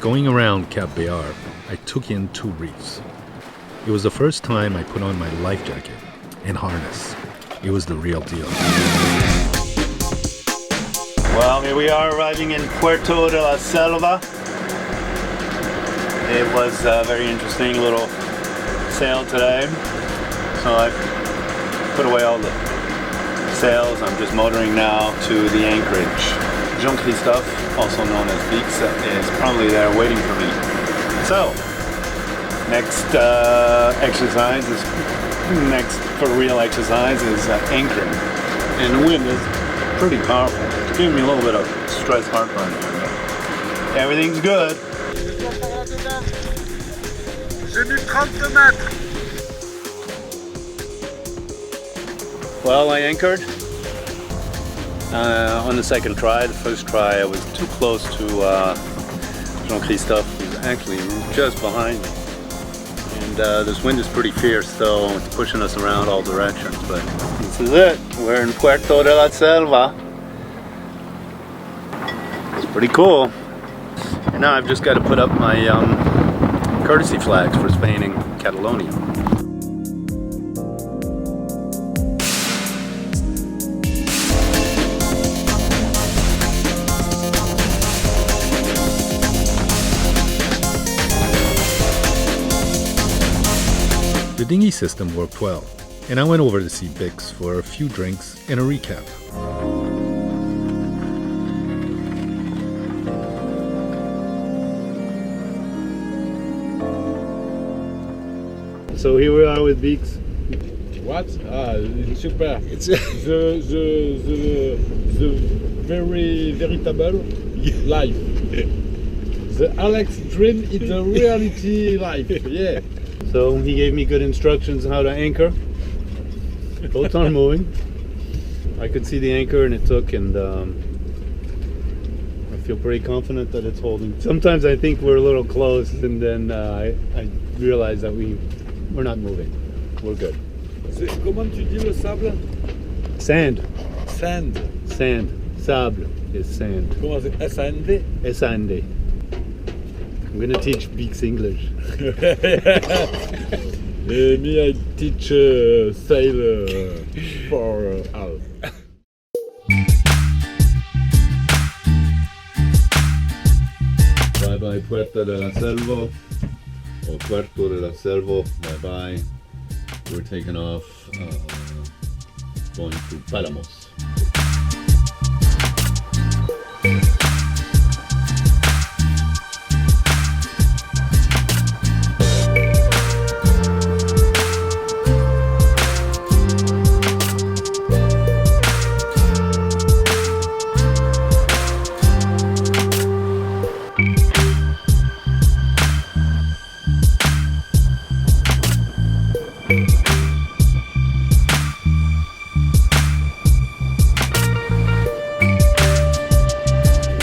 Going around Cap Bayard, I took in 2 reefs. It was the first time I put on my life jacket and harness. It was the real deal. Well, here we are arriving in Puerto de la Selva. It was a very interesting little sail today. So I put away all the sails. I'm just motoring now to the anchorage. Jean-Christophe, also known as Vix, is probably there waiting for me. So, next exercise is, next for real exercise is anchoring. And the wind is pretty powerful. It's giving me a little bit of stress heartburn here, but everything's good. Well, I anchored on the second try. The first try I was too close to Jean-Christophe, who's actually just behind me. And this wind is pretty fierce, so it's pushing us around all directions. But this is it. We're in Puerto de la Selva. It's pretty cool. And now I've just got to put up my courtesy flags for Spain and Catalonia. The dinghy system worked well, and I went over to see Bix for a few drinks and a recap. So here we are with Bix. What? It's super. It's the very veritable life. The Alex dream is a reality life. Yeah. So he gave me good instructions on how to anchor. Boats aren't moving. I could see the anchor and it took, and I feel pretty confident that it's holding. Sometimes I think we're a little close, and then I realize that we're not moving. We're good. Comment tu dis le sable? Sand. Sand. Sand. Sable is sand. Comment c'est? S-A-N-D? S-A-N-D. I'm gonna teach Bix English. Me, I teach sail for Al. Bye bye Puerto de la Selva, or Puerto de la Selva, bye bye. We're taking off, going to Palamos.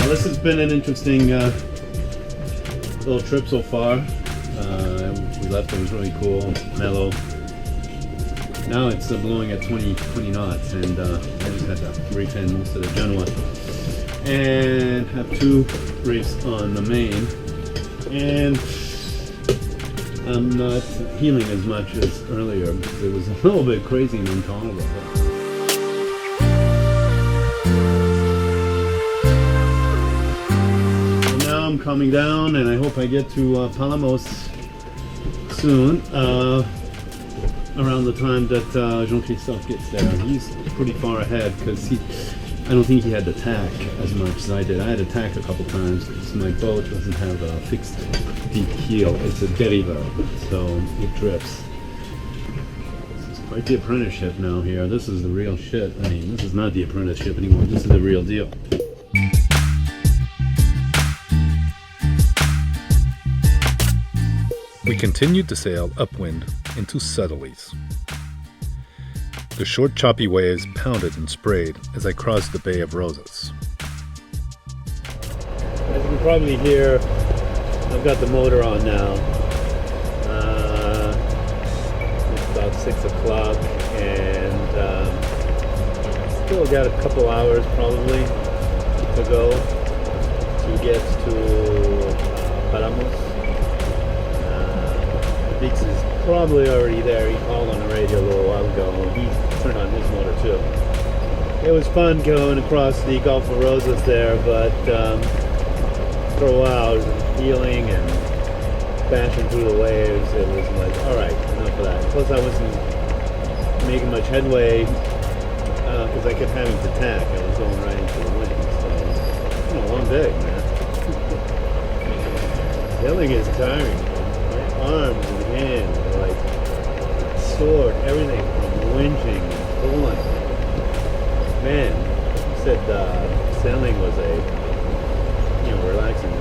This has been an interesting little trip so far. We left, it was really cool, mellow. Now it's blowing at 20 knots, and I just had to reef in most of the Genoa and have 2 reefs on the main, and I'm not healing as much as earlier because it was a little bit crazy and intolerable. I'm coming down, and I hope I get to Palamos soon, around the time that Jean-Christophe gets there. He's pretty far ahead because I don't think he had to tack as much as I did. I had to tack a couple times because my boat doesn't have a fixed deep keel. It's a deriver, so it drifts. This is quite the apprenticeship now here. This is the real shit. I mean, this is not the apprenticeship anymore. This is the real deal. We continued to sail upwind into southerlies. The short choppy waves pounded and sprayed as I crossed the Bay of Rosas. As you can probably hear, I've got the motor on now. It's about 6 o'clock, and still got a couple hours probably to go to get to Palamos. Beeks is probably already there. He called on the radio a little while ago. He turned on his motor too. It was fun going across the Gulf of Rosas there, but for a while it was healing and bashing through the waves. It was like, alright, enough of that. Plus I wasn't making much headway because I kept having to tack. I was going right into the wind. So, it's been a long day, man. Sailing is tiring. My arms and hands are like sore. Everything from winching and pulling. Man, you said sailing was a relaxing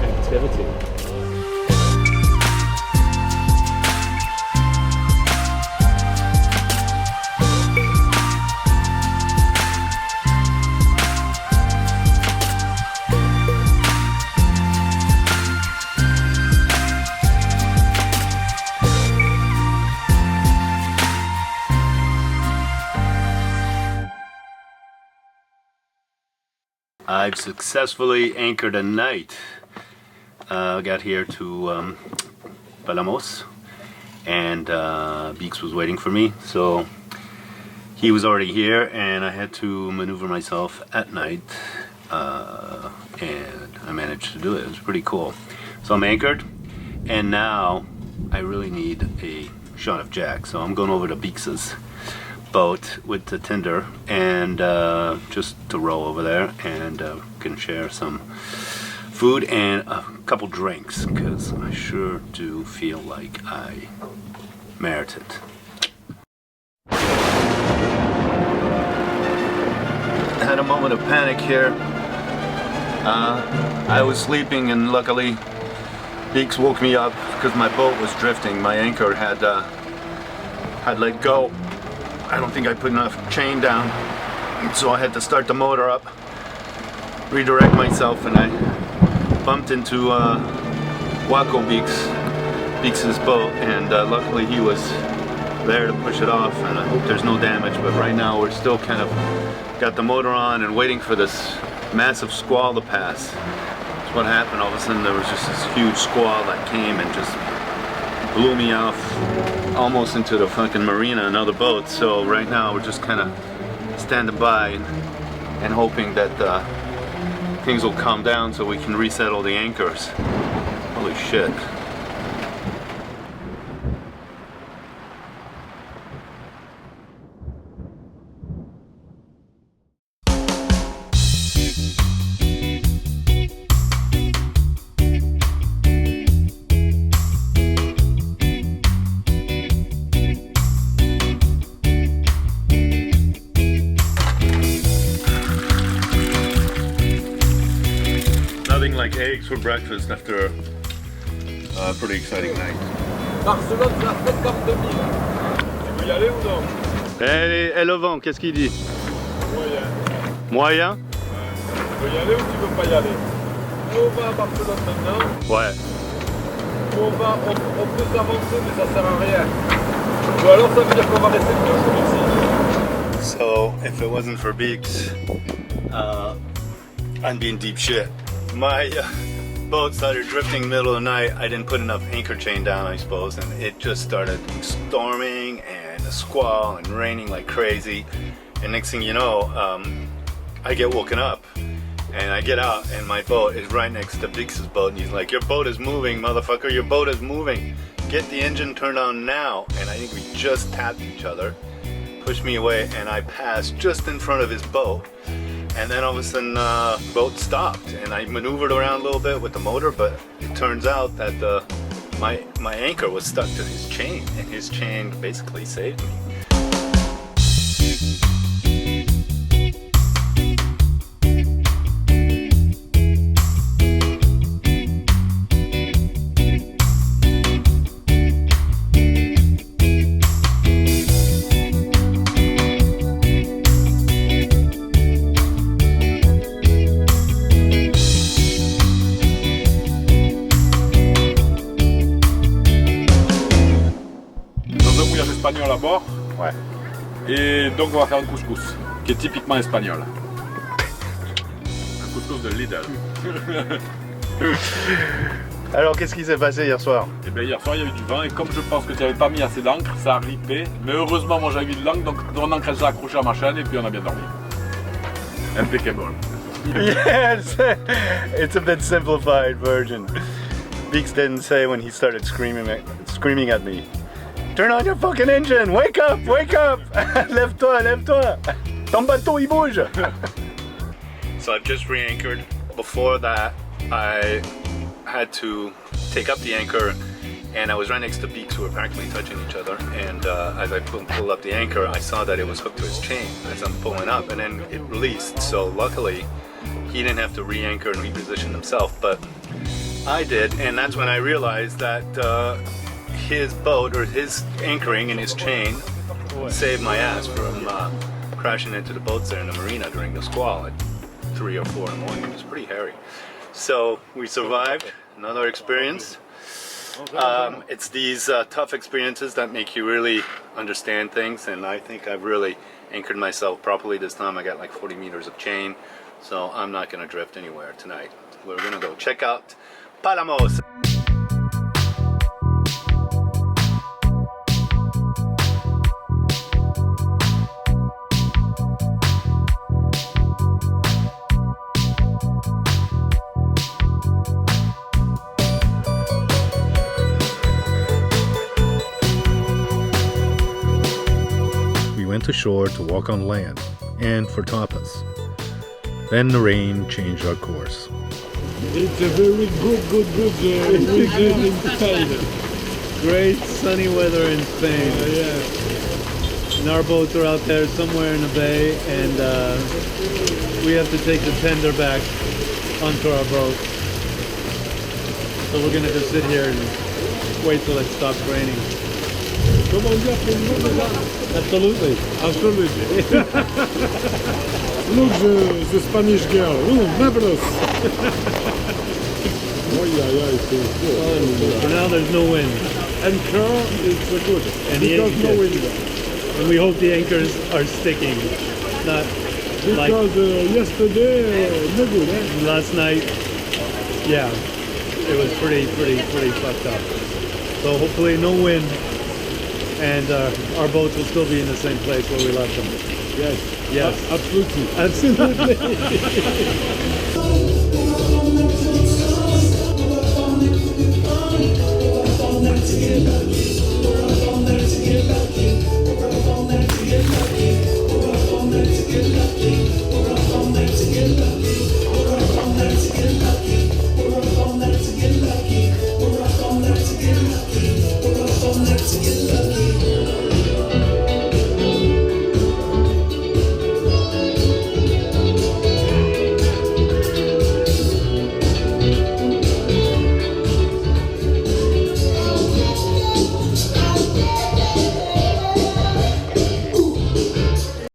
activity. I've successfully anchored a night. Got here to Palamos, and Beeks was waiting for me, so he was already here, and I had to maneuver myself at night, and I managed to do it. It was pretty cool. So I'm anchored, and now I really need a shot of Jack, so I'm going over to Beeks's boat with the tinder and just to row over there and can share some food and a couple drinks because I sure do feel like I merit it. I had a moment of panic here. I was sleeping and luckily Beeks woke me up because my boat was drifting. My anchor had let go. I don't think I put enough chain down, so I had to start the motor up, redirect myself, and I bumped into Waco Beeks' boat, and luckily he was there to push it off, and I hope there's no damage, but right now we're still kind of got the motor on and waiting for this massive squall to pass. That's what happened. All of a sudden there was just this huge squall that came and just blew me off almost into the fucking marina, another boat. So right now we're just kind of standing by and hoping that things will calm down so we can resettle the anchors. Holy shit. Nothing like eggs for breakfast after a pretty exciting night. Barcelone, c'est la fête d'art 2000. Tu veux y aller ou non? Et le vent, qu'est-ce qu'il dit? Moyen. Moyen? Tu veux y aller ou tu veux pas y aller? Nous on va à Barcelone maintenant. Ouais. Nous on peut s'avancer mais ça sert à rien. Ou alors ça veut dire qu'on va rester 2 jours ici. So, if it wasn't for Beeks, I'd be in deep shit. My boat started drifting in the middle of the night. I didn't put enough anchor chain down, I suppose, and it just started storming and a squall and raining like crazy. And next thing you know, I get woken up and I get out and my boat is right next to Beeks' boat, and he's like, "Your boat is moving, motherfucker, your boat is moving. Get the engine turned on now." And I think we just tapped each other, pushed me away, and I passed just in front of his boat. And then all of a sudden, boat stopped, and I maneuvered around a little bit with the motor, but it turns out that my anchor was stuck to his chain, and his chain basically saved me. Espagnol à bord. Ouais. Et donc on va faire un couscous, qui est typiquement espagnol. Un couscous de Lidl. Alors, qu'est-ce qui s'est passé hier soir? Et bien hier soir il y a eu du vent et comme je pense que tu n'avais pas mis assez d'encre, ça a ripé. Mais heureusement moi j'avais mis de l'encre donc ton encre elle s'est accrochée à ma chaîne et puis on a bien dormi. Impeccable. Yes! It's a bit simplified version. Beaks didn't say when he started screaming at me. Turn on your fucking engine! Wake up! Wake up! Lève-toi! Lève-toi! Ton bateau il bouge! So I've just re-anchored. Before that, I had to take up the anchor and I was right next to Beaks who were practically touching each other, and as I pulled up the anchor I saw that it was hooked to his chain as I'm pulling up, and then it released. So luckily he didn't have to re-anchor and reposition himself, but I did, and that's when I realized that his boat or his anchoring and his chain saved my ass from crashing into the boats there in the marina during the squall at 3 or 4 in the morning. It was pretty hairy. So we survived another experience. It's these tough experiences that make you really understand things, and I think I've really anchored myself properly this time. I got like 40 meters of chain, so I'm not going to drift anywhere tonight. We're going to go check out Palamos. To shore to walk on land and for tapas. Then the rain changed our course. It's a very good weekend in Spain. Great sunny weather in Spain. Yeah. And our boats are out there somewhere in the bay, and we have to take the tender back onto our boat. So we're gonna just sit here and wait till it stops raining. Comment dire pour le monde là? Absolutely. Absolutely. Look the Spanish girl. Oh, marvelous. Oh yeah, it's good. For now there's no wind. Anchor is good. And the because anchor. no wind. And we hope the anchors are sticking. Not like Because yesterday, no good, eh? last night. Yeah, it was pretty fucked up. So hopefully no wind, and our boats will still be in the same place where we left them. Yes. Yes. Absolutely. Absolutely.